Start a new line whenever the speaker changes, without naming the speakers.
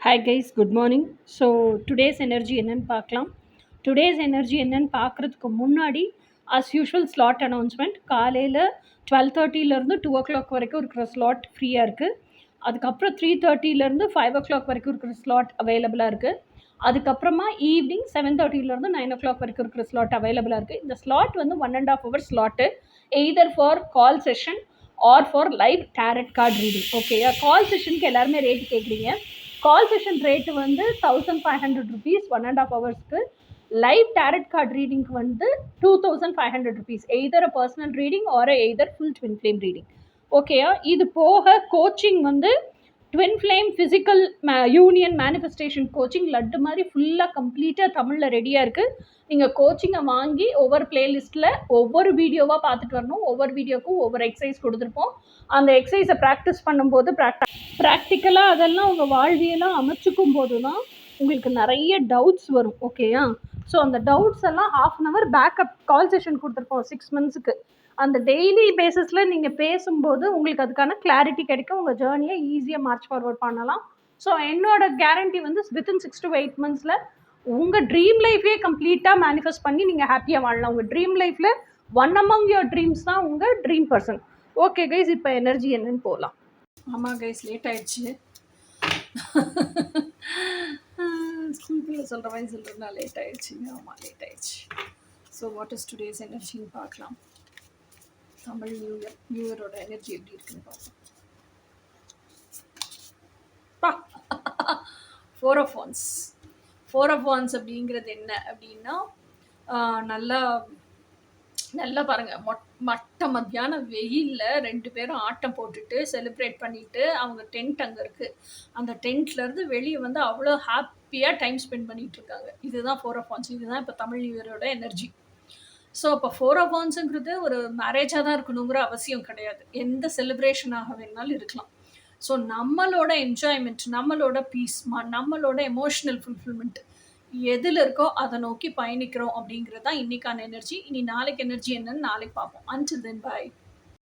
Hi guys, good morning. So today's energy என்னன்னு பார்க்கலாம். Today's energy என்னன்னு பார்க்குறதுக்கு முன்னாடி as usual slot announcement காலையில் 12:30லேருந்து 2 o'clock வரைக்கும் இருக்கிற ஸ்லாட் ஃப்ரீயாக இருக்குது. அதுக்கப்புறம் 3:30லேருந்து 5 o'clock வரைக்கும் இருக்கிற ஸ்லாட் அவைலபிளாக இருக்குது. அதுக்கப்புறமா ஈவினிங் 7:30லேருந்து 9 o'clock வரைக்கும் இருக்கிற ஸ்லாட் அவைலபிளாக இருக்குது. இந்த ஸ்லாட் வந்து 1.5 hour slot either for call session or for live tarot card reading. ஓகேயா, கால் செஷனுக்கு எல்லாருமே ரேட் கேட்குறீங்க. கால் செஷன் ரேட்டு வந்து 1500 rupees 1.5 hours. Live tarot card ரீடிங்க்கு வந்து 2500 rupees, either a personal reading or either full twin flame reading. ஓகேயா, இது போக coaching வந்து twin flame physical union manifestation coaching laddu மாதிரி ஃபுல்லாக கம்ப்ளீட்டாக தமிழில் ரெடியாக இருக்குது. நீங்கள் கோச்சிங்கை வாங்கி ஒவ்வொரு பிளேலிஸ்ட்டில் ஒவ்வொரு வீடியோவாக பார்த்துட்டு வரணும். ஒவ்வொரு வீடியோக்கும் ஒவ்வொரு எக்ஸசைஸ் கொடுத்துருப்போம். அந்த எக்ஸசைஸை ப்ராக்டிஸ் பண்ணும்போது ப்ராக்டிக்கலாக அதெல்லாம் உங்கள் வாழ்வியெல்லாம் அமைச்சிக்கும் போது தான் உங்களுக்கு நிறைய டவுட்ஸ் வரும். ஓகேயா, ஸோ அந்த டவுட்ஸ் எல்லாம் ½ பேக்கப் கால் செஷன் கொடுத்துருப்போம் 6 months. அந்த டெய்லி பேசிஸில் நீங்கள் பேசும்போது உங்களுக்கு அதுக்கான கிளாரிட்டி கிடைக்கும். உங்கள் ஜேர்னியை ஈஸியாக மார்ச் ஃபார்வர்ட் பண்ணலாம். ஸோ என்னோட கேரண்டி வந்து வித்தின் 6 to 8 months உங்கள் ட்ரீம் லைஃபே கம்ப்ளீட்டாக மேனிஃபெஸ்ட் பண்ணி நீங்கள் ஹாப்பியாக வாழலாம். உங்கள் ட்ரீம் லைஃப்பில் ஒன் அமங் யுவர் ட்ரீம்ஸ் தான் உங்கள் ட்ரீம் பர்சன். ஓகே கைஸ், இப்போ எனர்ஜி என்னன்னு போகலாம்.
ஆமாம் கைஸ், லேட் ஆயிடுச்சு. ஸ்கூல் பிள்ளை சொல்கிற மாதிரி சொல்கிறதுனா லேட் ஆயிடுச்சுங்க. ஆமாம், லேட் ஆயிடுச்சு. ஸோ வாட் இஸ் டுடேஸ் எனர்ஜின்னு பார்க்கலாம். தமிழ் நியூ இயரோட எனர்ஜி எப்படி இருக்குன்னு பார்ப்போம். 4 of Wands அப்படிங்கிறது என்ன அப்படின்னா, நல்லா பாருங்கள், மட்ட மத்தியான வெயிலில் 2 பேரும் ஆட்டம் போட்டுட்டு செலிப்ரேட் பண்ணிவிட்டு அவங்க டென்ட் அங்கே இருக்குது. அந்த டென்ட்லேருந்து வெளியே வந்து அவ்வளோ ஹாப்பியாக டைம் ஸ்பெண்ட் பண்ணிகிட்டு இருக்காங்க. இதுதான் 4 of Wands. இதுதான் இப்போ தமிழ் நியூ இயரோட எனர்ஜி. ஸோ இப்போ 4 of Wandsங்கிறது ஒரு மேரேஜாக தான் இருக்கணுங்கிற அவசியம் கிடையாது. எந்த செலிப்ரேஷனாக வேணாலும் இருக்கலாம். ஸோ நம்மளோட என்ஜாய்மெண்ட், நம்மளோட பீஸ், நம்மளோட எமோஷ்னல் ஃபுல்ஃபில்மெண்ட் எதில் இருக்கோ அதை நோக்கி பயணிக்கிறோம் அப்படிங்கிறது தான் இன்றைக்கான எனர்ஜி. இனி நாளைக்கு எனர்ஜி என்னன்னு நாளைக்கு பார்ப்போம். Until then, bye.